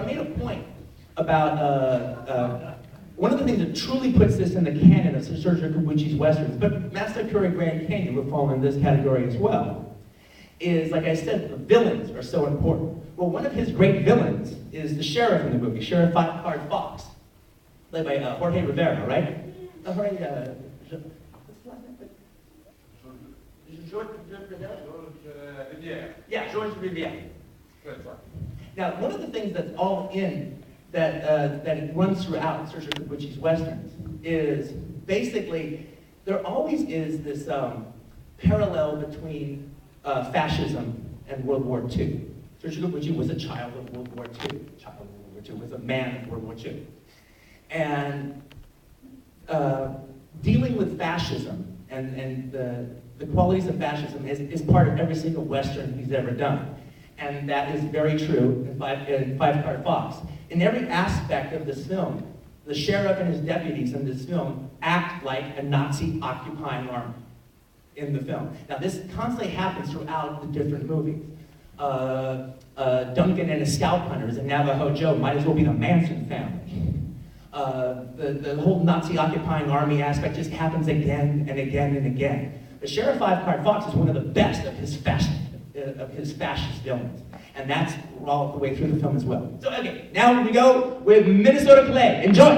made a point about one of the things that truly puts this in the canon of Sergio Corbucci's westerns, but Massacre at Grand Canyon would fall in this category as well, is, like I said, the villains are so important. Well, one of his great villains is the sheriff in the movie, Sheriff Five Card Fox, played by Jorge Rivera, right? Jorge, what's his last name? George Rivera? Rivière. Yeah, George Rivera. That's right. Now, one of the things that's all in that runs throughout Sergio Corbucci's westerns is basically there always is this parallel between fascism and World War II. Sergio Corbucci was a child of World War II. Was a man of World War II. And dealing with fascism and the qualities of fascism is part of every single western he's ever done. And that is very true in Five Card Fox. In every aspect of this film, the sheriff and his deputies in this film act like a Nazi occupying army in the film. Now this constantly happens throughout the different movies. Duncan and his scalp hunters and Navajo Joe might as well be the Manson family. The whole Nazi occupying army aspect just happens again and again and again. The Sheriff Five Card Fox is one of the best of his fascist villains. And that's all the way through the film as well. So okay, now we go with Minnesota Clay. Enjoy!